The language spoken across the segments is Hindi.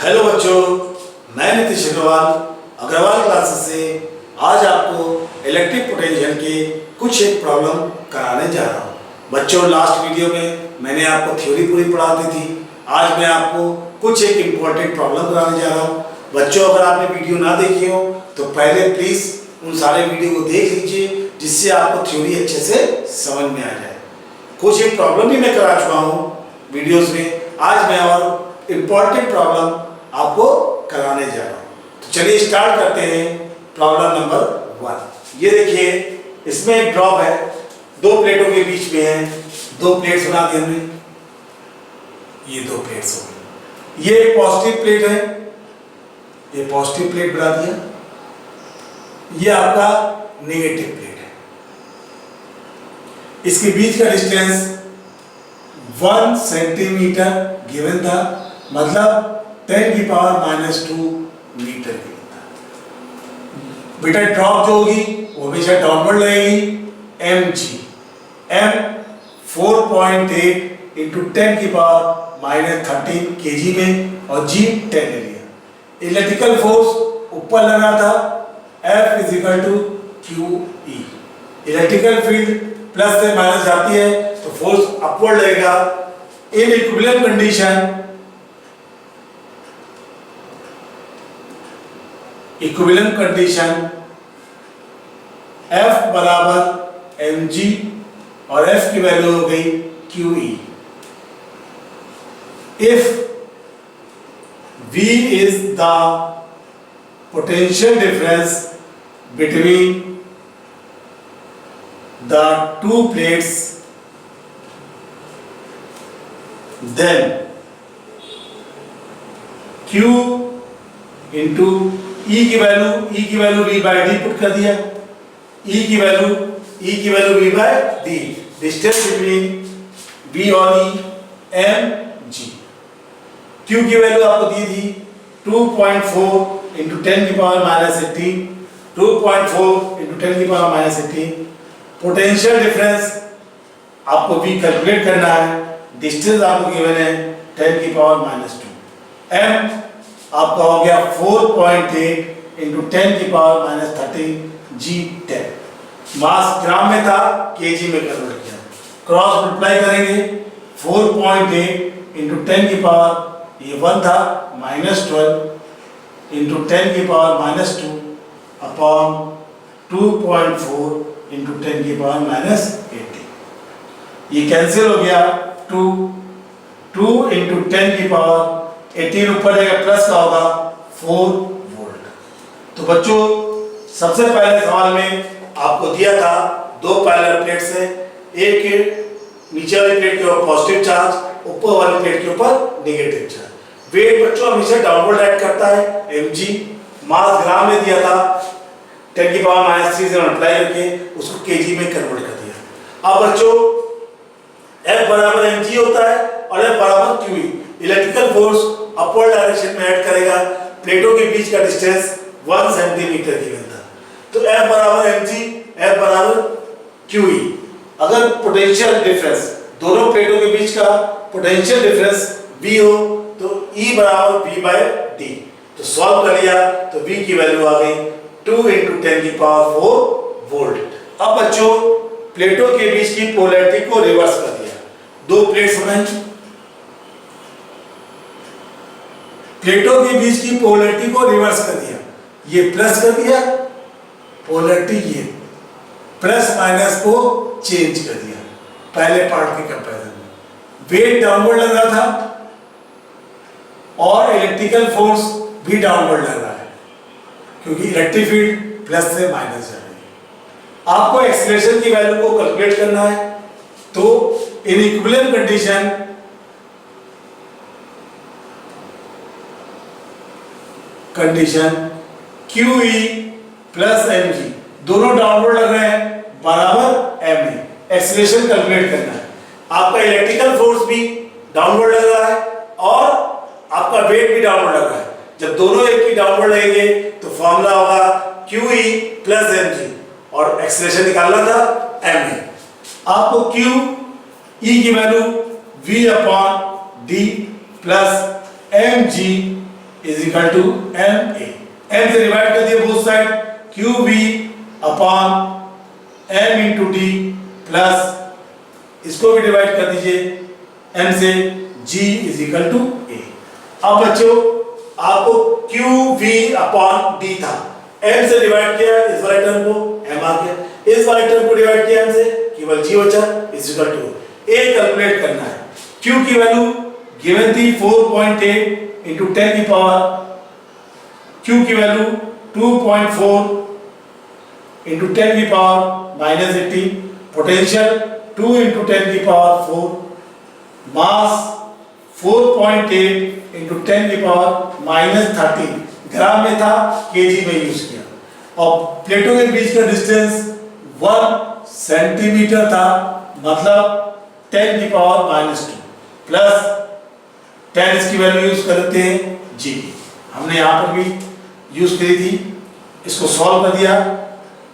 हेलो बच्चों, मैं नीतीश अग्रवाल अग्रवाल क्लासेस से आज आपको इलेक्ट्रिक पोटेंशियल के कुछ एक प्रॉब्लम कराने जा रहा हूँ। बच्चों, लास्ट वीडियो में मैंने आपको थ्योरी पूरी पढ़ा दी थी। आज मैं आपको कुछ एक इम्पोर्टेंट प्रॉब्लम कराने जा रहा हूँ। बच्चों, अगर आपने वीडियो ना देखी हो तो पहले प्लीज़ उन सारे वीडियो को देख लीजिए, जिससे आपको थ्योरी अच्छे से समझ में आ जाए। कुछ एक प्रॉब्लम भी मैं करा चुका हूँ वीडियोस में। आज मैं और इम्पोर्टेंट प्रॉब्लम आपको कराने जा रहा हूँ। तो चलिए स्टार्ट करते हैं प्रॉब्लम नंबर 1। ये देखिए, इसमें एक ड्रॉप है, दो प्लेटों के बीच में है। दो प्लेट्स बना दी हमने, ये दो प्लेट्स हो गई। ये एक पॉजिटिव प्लेट है, ये पॉजिटिव प्लेट बना दिया। ये आपका नेगेटिव प्लेट है। इसके बीच का डिस्टेंस 1 सेंटीमीटर गिवन था, मतलब 10⁻⁻² मीटर गिवन था। बेटा, ड्रॉप जो होगी वो हमेशा डाउनवर्ड रहेगी। mg, m 4.8 × 10⁻⁻13 kg में और g 10 ले लिया। इलेक्ट्रिकल फोर्स ऊपर लगा था, F = QE। Electrical field plus से माइनस जाती है तो फोर्स अपवर्ड लगेगा। इन इक्विलिब्रियम कंडीशन, F बराबर mg और F की वैल्यू हो गई QE। If V is the potential difference between the two plates, then Q into E की वैल्यू V/D पुट कर दिया। E की वैल्यू V/D, डिस्टेंस बिटवीन V और E mg। Q की वैल्यू आपको दी थी 2.4 × 10⁻⁻18, 2.4 × 10⁻⁻18। पोटेंशियल डिफरेंस आपको भी कैलकुलेट करना है। डिस्टेंस आपको गिवन है 10⁻⁻²। m आपका हो गया 4.8 × 10⁻⁻13 g10। मास ग्राम में था, kg में कन्वर्ट किया। क्रॉस मल्टीप्लाई करेंगे, 4.8 × 10⁻, ये 1 था, -12 × 10⁻⁻2 अपॉन 2.4 × 10⁻⁻18। ये कैंसिल हो गया। 2 × 10⁻18 ऊपर जाएगा, प्लस का होगा 4 वोल्ट। तो बच्चों, सबसे पहले सवाल में आपको दिया था दो पैरेलल प्लेट्स है। एक नीचे वाली प्लेट के ऊपर पॉजिटिव चार्ज, ऊपर वाली प्लेट के ऊपर नेगेटिव चार्ज। वेट बच्चों हमेशा डाउनवर्ड एक्ट करता है, mg। मास ग्राम में दिया था, 10⁻³ से मल्टीप्लाई करके उसको kg में कन्वर्ट कर दिया। अब बच्चों, F बराबर mg होता है और F बराबर QE। Electrical force upward direction में ऐड करेगा। प्लेटों के बीच का डिस्टेंस 1 सेंटीमीटर गिवन था। तो F बराबर mg, F बराबर QE। अगर पोटेंशियल डिफरेंस, दोनों प्लेटों के बीच का पोटेंशियल डिफरेंस V हो तो E बराबर V/D। तो सॉल्व कर लिया तो V की वैल्यू आ गई 2 × 10⁴ वोल्ट। अब बच्चों, प्लेटों के बीच की पोलैरिटी को रिवर्स कर दिया। दो प्लेट्स बनाई, प्लेटों के बीच की पोलैरिटी को रिवर्स कर दिया। ये प्लस कर दिया, पोलैरिटी ये प्लस माइनस को चेंज कर दिया पहले पार्ट के कंपैरिजन में। वेट डाउनवर्ड लग रहा था और इलेक्ट्रिकल फोर्स भी डाउनवर्ड लग रहा है, क्योंकि इलेक्ट्रिक फील्ड प्लस से माइनस जा रही है। आपको एक्सीलरेशन की वैल्यू को कैलकुलेट करना है। तो in equilibrium condition QE plus mg, दोनों डाउनवर्ड लग रहे हैं, बराबर ma। एक्सीलरेशन कैलकुलेट करना है। आपका इलेक्ट्रिकल फोर्स भी डाउनवर्ड लग रहा है और आपका वेट भी डाउनवर्ड लग रहा है। जब दोनों एक ही डाउनवर्ड लगेंगे तो फॉर्मूला होगा QE प्लस mg और एक्सीलरेशन निकालना था ma। आपको QE की वैल्यू V/D plus mg is equal to M A. M से डिवाइड कर दिया both side, Q B upon M into D plus इसको भी डिवाइड कर दीजिए एम से, G is equal to A. अब बच्चों आपको क्यू वी अपॉन डी था, एम से डिवाइड किया इस वाले टर्म को, एम आ गया, इस वाले टर्म को डिवाइड किया एम से, केवल जी बचा is equal to A. Calculate करना है, क्यू की वैल्यू गिवन थी 4.8 इंटू 10 की पावर, क्यू की वैल्यू 2.4 इंटू 10 की पावर माइनस 18, पोटेंशियल 2 इंटू 10 की पावर 4, मास 4.8 इंटू 10 की पावर माइनस 13, ग्राम में था केजी में यूज किया, और प्लेटों के बीच का डिस्टेंस 1 सेंटीमीटर था, मतलब 10 की पावर माइनस 2 प्लस 10 इसकी वैल्यू यूज करते हैं जी, हमने यहाँ पर भी यूज करी थी, इसको सॉल्व कर दिया,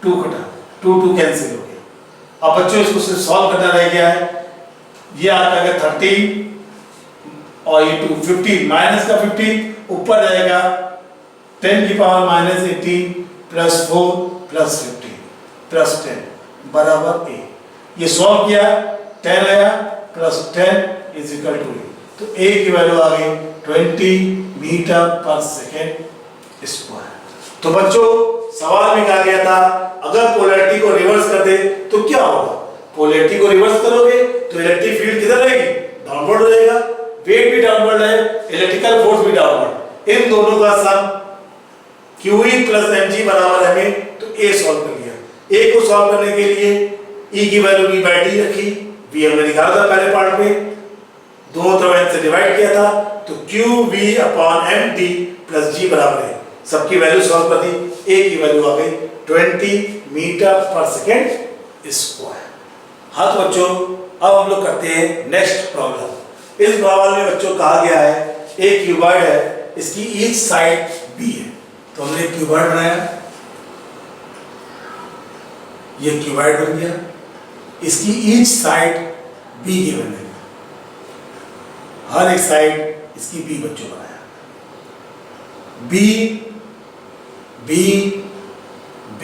2 कटा 2 कैंसिल हो गया। अब बच्चों इसको सिर्फ सॉल्व करना रह गया है, ये आता है 13 और ये 2 15, माइनस का 15 ऊपर जाएगा 10 की power minus 18 plus 4 plus 15 plus 10 बराबर ए। ये सॉल्व किया 10 आया प्लस 10 इज इक्वल टू ए, तो ए की वैल्यू आ गई 20 मीटर पर सेकेंड स्क्वायर। तो बच्चों सवाल में कहा गया था अगर पोलैरिटी को रिवर्स कर दे तो क्या होगा, पोलैरिटी को रिवर्स करोगे तो इलेक्ट्रिक फील्ड किधर रहेगी, डाउनवर्ड रहेगा, वेट भी डाउनवर्ड है, इलेक्ट्रिकल फोर्स भी डाउनवर्ड, इन दोनों का सम QE प्लस mg बराबर है में, तो ए सॉल्व कर लिया। ए को सॉल्व करने के लिए E की वैल्यू v बाई डी रखी, v हमने निकाला था पहले पार्ट में, दोनों तरफ n से डिवाइड किया था, तो QV upon md plus g बराबर है, सबकी वैल्यू सॉल्व कर दी, ए की वैल्यू आ गई 20 मीटर पर सेकेंड स्क्वायर। हाँ तो बच्चों अब हम लोग करते हैं नेक्स्ट प्रॉब्लम। इस प्रॉब्लम में बच्चों कहा गया है एक क्यूबॉइड है, इसकी ईच साइड b है, तो हमने क्यूबॉइड बनाया, ये क्यूबॉइड बन गया, इसकी ईच साइड b गिवन है, हर एक साइड इसकी b बच्चों बनाया, b b b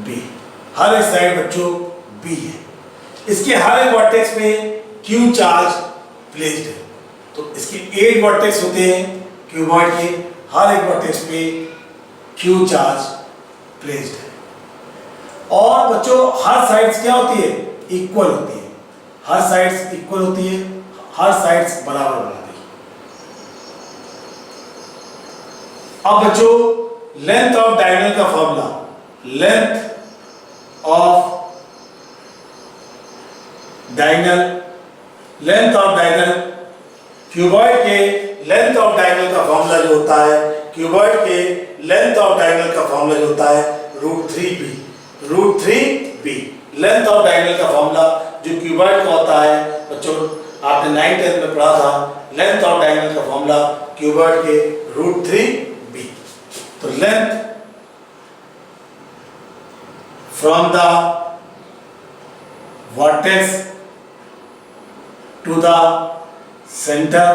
b, हर एक साइड बच्चों b है, इसके हर एक वर्टेक्स में q चार्ज प्लेस्ड है, तो इसके 8 वर्टेक्स होते हैं क्यूबॉइड के, हर एक वर्टेक्स पे q चार्ज प्लेस्ड है, और बच्चों हर साइड्स क्या होती है, इक्वल होती है, हर साइड्स इक्वल होती है, हर साइड्स बराबर बनाती है। अब बच्चों लेंथ ऑफ डायगोनल का formula, length of diagonal, length of diagonal, cuboid के लेंथ ऑफ डायगोनल का फॉर्मूला जो होता है, क्यूबॉइड के लेंथ ऑफ डायगोनल का फॉर्मूला जो होता है √3b, √3b length of diagonal का फॉर्मूला जो क्यूबॉइड का होता है बच्चों, आपने 9th 10th में पढ़ा था, लेंथ ऑफ डायगोनल का फॉर्मूला क्यूबॉइड के √3b, तो length from the vertex to the centre,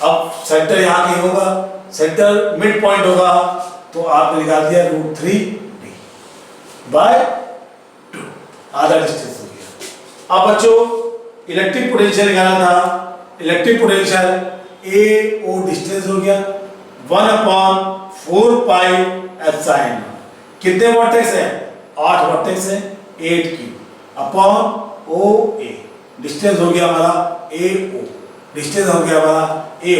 अब सेंटर यहां कहीं होगा, सेंटर मिड पॉइंट होगा, तो आपने निकाल दिया √3b बाय 2, आधा डिस्टेंस हो गया। अब बच्चों इलेक्ट्रिक पोटेंशियल निकालना था, इलेक्ट्रिक पोटेंशियल ए ओ डिस्टेंस हो गया 1/4 पाई एप्सिलॉन, कितने वर्टेक्स है, 8 वर्टेक्स है, 8q अपॉन ओ ए, डिस्टेंस हो गया हमारा ए ओ, डिस्टेंस हो गया हमारा ए ओ,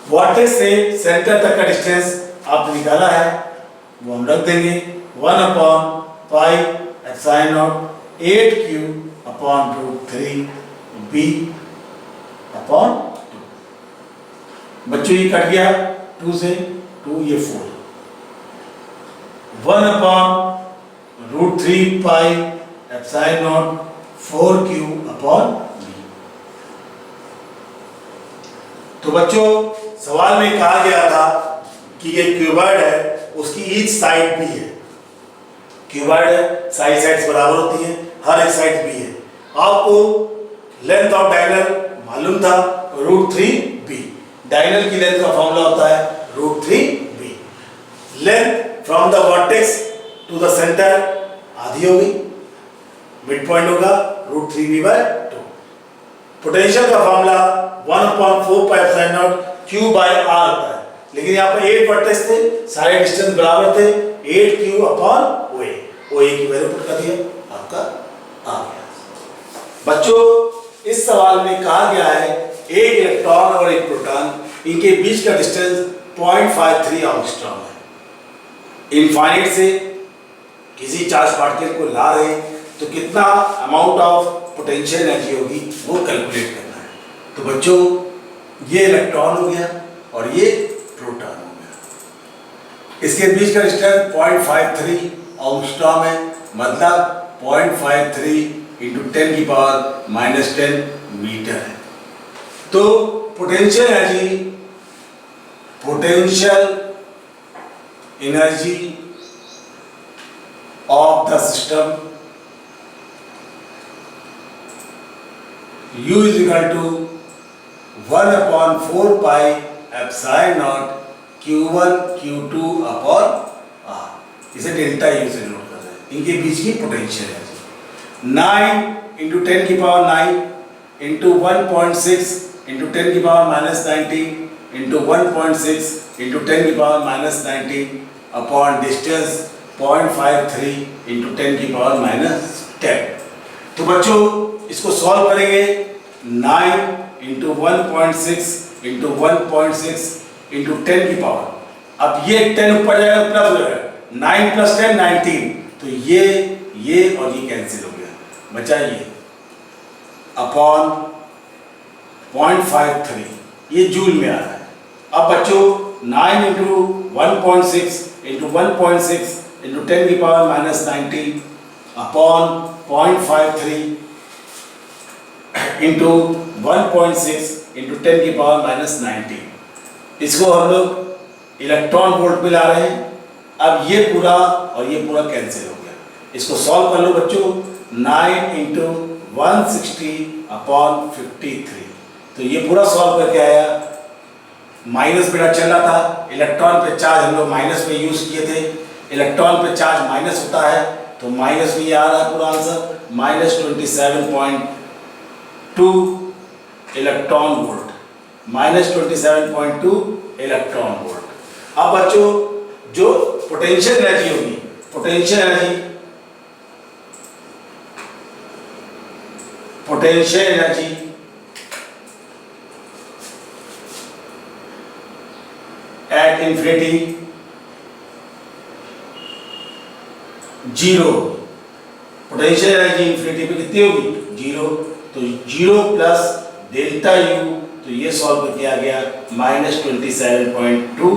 वर्टेक्स से सेंटर तक का डिस्टेंस आपने निकाला है, वो हम रख देंगे 1/पाई epsilon 8q upon √3b upon 2। बच्चों ये कट गया 2 से 2, ये 4, 1/√3 pi epsilon 4q upon b। तो बच्चों सवाल में कहा गया था कि ये क्यूबॉइड है, उसकी ईच साइड b है, क्यूबॉइड है, साइड्स बराबर होती है, हर एक साइड b है, आपको लेंथ ऑफ डायगोनल मालूम था √3b। डायगोनल की लेंथ का फॉर्मूला होता है √3b। Length from the vertex to the centre आधी होगी, मिड पॉइंट होगा √3b/2। पोटेंशियल का फॉर्मूला 1/4πε0 Q/r होता है, लेकिन यहाँ पर 8 वर्टेक्स थे, सारे डिस्टेंस बराबर थे, 8Q/OA। OA की वैल्यू पुट कर दिया, आपका आ गया। बच्चों इस सवाल में कहा गया है एक इलेक्ट्रॉन और एक प्रोटॉन, इनके बीच का डिस्टेंस 0.53 एंगस्ट्रॉम है। इनफाइनाइट से किसी चार्ज पार्टिकल को ला रहे हैं तो कितना अमाउंट ऑफ पोटेंशियल एनर्जी होगी वो कैलकुलेट करना है। तो बच्चों ये इलेक्ट्रॉन हो गया और ये प्रोटॉन हो गया, इसके बीच का डिस्टेंस 0.53 एंगस्ट्रॉम है, मतलब 0.53 × 10⁻⁻10 मीटर है। तो potential energy of the system U is equal to 1/4πε0 Q1 Q2/R। इसे डेल्टा U से नोट कर रहे हैं, इनके बीच की potential energy 9 × 10⁹ into 1.6 into 10⁻⁻19 into 1.6 into 10⁻⁻19 upon distance 0.53 into 10⁻10। तो बच्चों इसको सॉल्व करेंगे, 9 into 1.6 into 1.6 into 10 की पावर, अब ये 10 ऊपर जाएगा प्लस हो जाएगा, 9 + 10 19, तो ये और ये कैंसिल हो गया, बचा ये अपॉन 0.53, ये जूल में आ रहा है। अब बच्चों 9 into 1.6 into 1.6 into 10⁻⁻19 upon 0.53 into 1.6 into 10⁻⁻19, इसको हम लोग इलेक्ट्रॉन वोल्ट में ला रहे हैं। अब ये पूरा और ये पूरा कैंसिल हो गया, इसको सॉल्व कर लो बच्चों, 9 × 160/53, तो ये पूरा सॉल्व करके आया। माइनस बेटा चल रहा था, इलेक्ट्रॉन पे चार्ज हम लोग माइनस में यूज किए थे, इलेक्ट्रॉन पे चार्ज माइनस होता है तो माइनस में आ रहा है पूरा answer, -27.2 electron volt, -27.2 electron volt. अब बच्चों जो पोटेंशियल एनर्जी होगी, potential energy at infinity 0, potential energy infinity पे कितनी होगी 0, तो 0 प्लस डेल्टा U, तो ये सॉल्व करके आ गया -27.2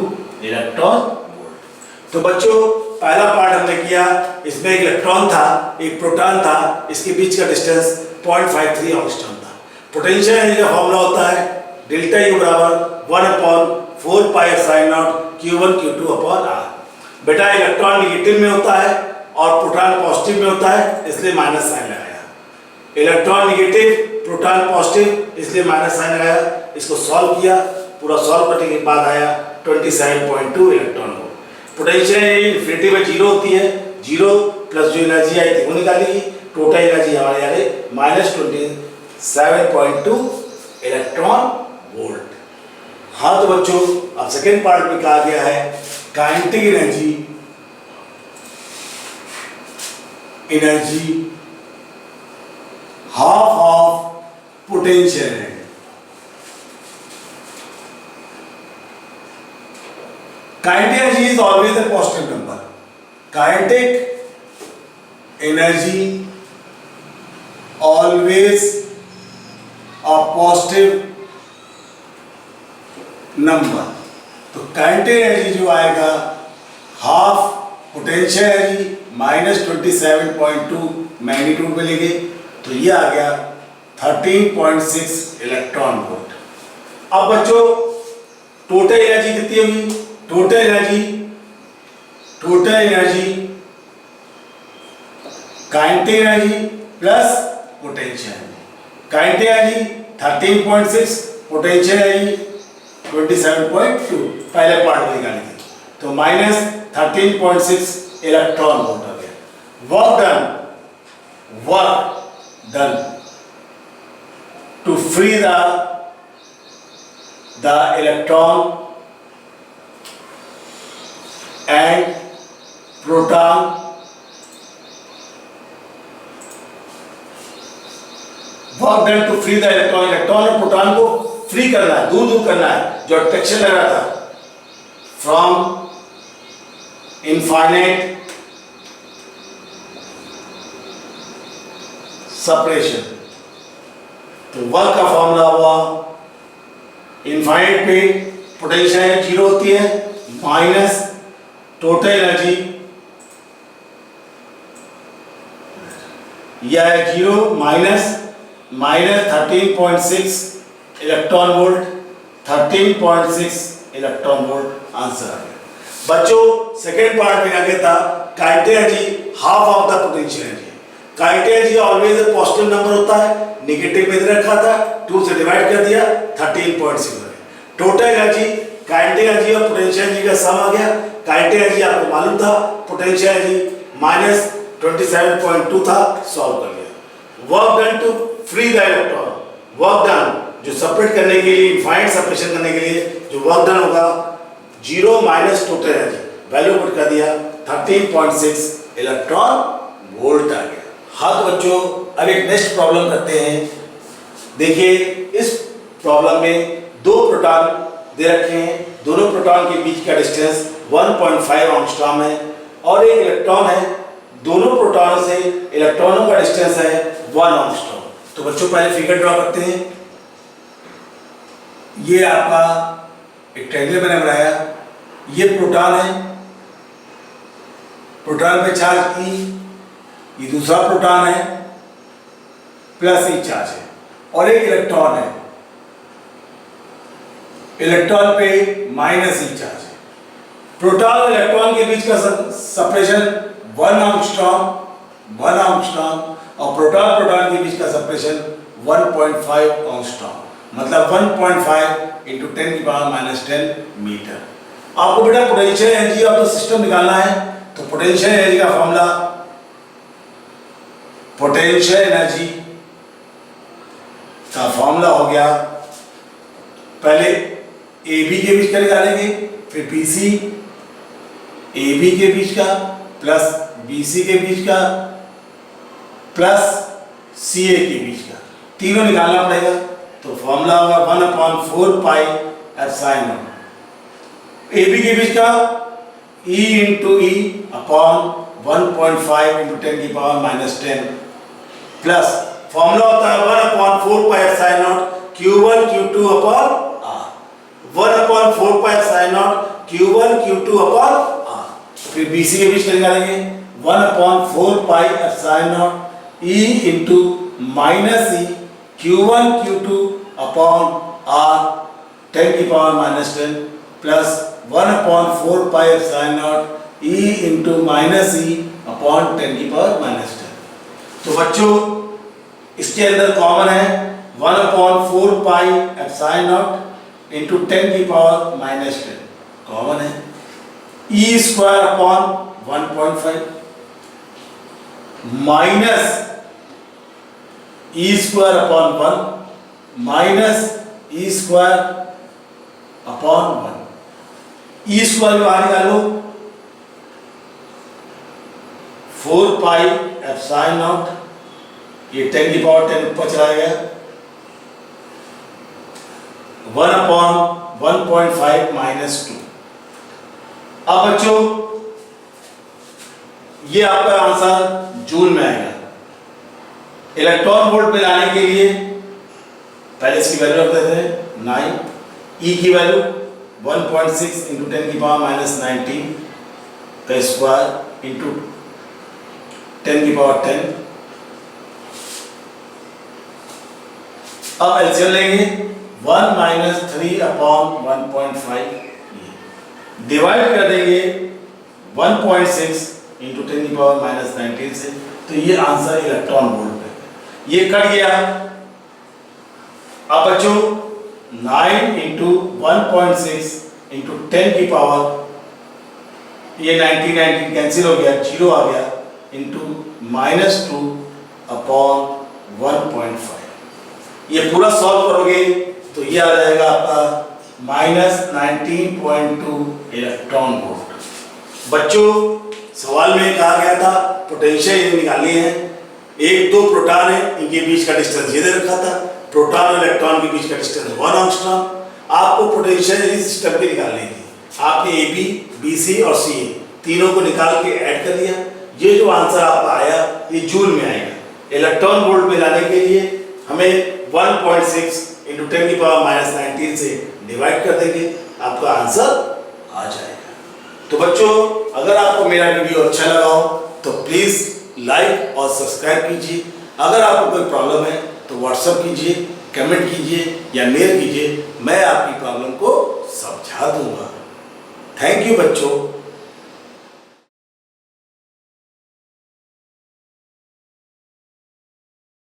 इलेक्ट्रॉन वोल्ट। तो बच्चों पहला पार्ट हमने किया, इसमें एक इलेक्ट्रॉन था एक प्रोटॉन था, इसके बीच का डिस्टेंस 0.53 एंगस्ट्रॉम था। पोटेंशियल एनर्जी का फॉर्मूला होता है डेल्टा U = 1/4πε0 Q1 Q2/R। बेटा इलेक्ट्रॉन निगेटिव में होता है और प्रोटॉन पॉजिटिव में होता है, इसलिए माइनस साइन लगाया। इलेक्ट्रॉन निगेटिव प्रोटॉन पॉजिटिव, इसलिए माइनस साइन लगाया। इसको सॉल्व किया, पूरा सॉल्व करने के बाद आया 27.2 electron volt. Potential energy infinity में 0 होती है, 0 प्लस जो एनर्जी आई थी वो निकालेगी, टोटल एनर्जी हमारे आ गई -27.2 इलेक्ट्रॉन वोल्ट। हाँ तो बच्चों अब सेकेंड पार्ट में कहा गया है kinetic energy half of potential energy. Kinetic energy is always a positive number. Kinetic energy always a positive number. तो काइनेटिक एनर्जी जो आएगा हाफ पोटेंशियल एनर्जी -27.2 मैग्नीट्यूड में लेंगे तो ये आ गया 13.6 इलेक्ट्रॉन वोल्ट। अब बच्चों टोटल एनर्जी कितनी होगी? Total energy kinetic energy plus potential energy. Kinetic energy 13.6, potential energy 27.2, पहले पार्ट में निकाली थी, तो माइनस 13.6 इलेक्ट्रॉन वोल्ट आ गया। Work done to free the electron and proton work done to free the electron और प्रोटॉन को फ्री करना है, दूर करना है, जो अट्रैक्शन लग रहा था फ्रॉम इनफाइनाइट सेपरेशन। तो वर्क का फॉर्मूला हुआ, इनफाइनाइट पे पोटेंशियल जीरो होती है, माइनस टोटल एनर्जी, यह है zero, minus 13.6 electron volt, 13.6 electron volt answer आ गया। बच्चों सेकेंड पार्ट में आगे था kinetic energy half of the potential energy. Kinetic energy always a positive number होता है, नेगेटिव में रखा था, 2 से डिवाइड कर दिया, 13.6। टोटल एनर्जी काइनेटिक एनर्जी और पोटेंशियल एनर्जी का सम आ गया। काइनेटिक एनर्जी आपको मालूम था, पोटेंशियल एनर्जी माइनस 27.2 था, सॉल्व कर लिया। Work done to free the electron, work done जो सेपरेट करने के लिए, इनफाइनाइट सेपरेशन करने के लिए जो वर्क डन होगा, zero minus total energy, value put कर दिया, 13.6 इलेक्ट्रॉन वोल्ट आ गया। हाँ तो बच्चों अब एक नेक्स्ट प्रॉब्लम करते हैं। देखिए इस प्रॉब्लम में दो प्रोटॉन दे रखे हैं, दोनों प्रोटॉन के बीच का डिस्टेंस 1.5 एंगस्ट्रॉम है और एक इलेक्ट्रॉन है, दोनों प्रोटॉन से इलेक्ट्रॉनों का डिस्टेंस है 1 एंगस्ट्रॉम। तो बच्चों पहले फिगर ड्रॉ करते हैं। ये आपका एक ट्रायंगल मैंने बनाया, ये प्रोटॉन है, प्रोटॉन पे चार्ज E, ये दूसरा प्रोटॉन है प्लस E चार्ज है, और एक इलेक्ट्रॉन है, इलेक्ट्रॉन पे माइनस E चार्ज है। प्रोटॉन और इलेक्ट्रॉन के बीच का सेपरेशन 1 एंगस्ट्रॉम और प्रोटॉन प्रोटॉन के बीच का सेपरेशन 1.5 एंगस्ट्रॉम, मतलब 1.5 इंटू 10⁻⁻10 मीटर। आपको बेटा potential energy of the system निकालना है, तो पोटेंशियल एनर्जी का फॉर्मूला, पोटेंशियल एनर्जी का फॉर्मूला हो गया, पहले AB के बीच का निकालेंगे, फिर BC, AB के बीच का प्लस BC के बीच का प्लस CA के बीच का, तीनों निकालना पड़ेगा। तो फॉर्मूला होगा 1/4 पाई एप्सिलॉन नॉट। AB के बीच का E into E upon 1.5 into 10⁻⁻10 plus formula होता है 1/4 pi epsilon not Q1 Q2 upon R, 1/4 pi epsilon not Q1 Q2 upon R। फिर BC के बीच का निकालेंगे 1/4 pi epsilon not E into minus E Q1 Q2 upon R 10⁻⁻10 plus 1/4 pi epsilon not E into minus E upon 10⁻�10। तो बच्चों इसके अंदर कॉमन है 1/4 pi epsilon not into 10⁻⁻10 common है, E square upon 1.5 minus E square upon 1 minus E square upon 1। E square बाहर निकालो, 4 पाई एप्सिलॉन नॉट, ये 10⁻10 ऊपर चला गया, 1/1.5 माइनस 2। अब बच्चों ये आपका आंसर जूल में आएगा। इलेक्ट्रॉन वोल्ट में लाने के लिए पहले इसकी वैल्यू रख देते हैं 9, E की वैल्यू 1.6 इंटू 10⁻⁻19 का स्क्वायर इंटू 10⁻10। अब एलसीएम लेंगे 1 - 3/1.5 डिवाइड कर देंगे 1.6 इंटू 10⁻⁻19 से, तो ये आंसर इलेक्ट्रॉन वोल्ट है। ये कट गया। अब बच्चों 9 इंटू 1.6 इंटू 10 की पावर, ये 19 कैंसिल हो गया, 0 आ गया, इंटू -2 अपॉन 1.5। ये पूरा सॉल्व करोगे तो ये आ जाएगा आपका -19.2 इलेक्ट्रॉन वोल्ट। बच्चों सवाल में कहा गया था पोटेंशियल निकालनी है, एक दो प्रोटॉन है, इनके बीच का डिस्टेंस ये दे रखा था, प्रोटॉन और इलेक्ट्रॉन के बीच का डिस्टेंस 1 एंगस्ट्रॉम। आपको पोटेंशियल इस सिस्टम की निकालनी थी, आपने AB, BC और CA तीनों को निकाल के ऐड कर दिया। ये जो आंसर आपका आया ये जूल में आएगा। इलेक्ट्रॉन वोल्ट में लाने के लिए हमें 1.6 इंटू 10 की पावर -19 से डिवाइड कर देंगे, आपका आंसर आ जाएगा। तो बच्चों अगर आपको मेरा वीडियो अच्छा लगा हो तो प्लीज़ लाइक और सब्सक्राइब कीजिए। अगर आपको कोई प्रॉब्लम है तो व्हाट्सएप कीजिए, कमेंट कीजिए या मेल कीजिए, मैं आपकी प्रॉब्लम को समझा दूंगा। थैंक यू बच्चों।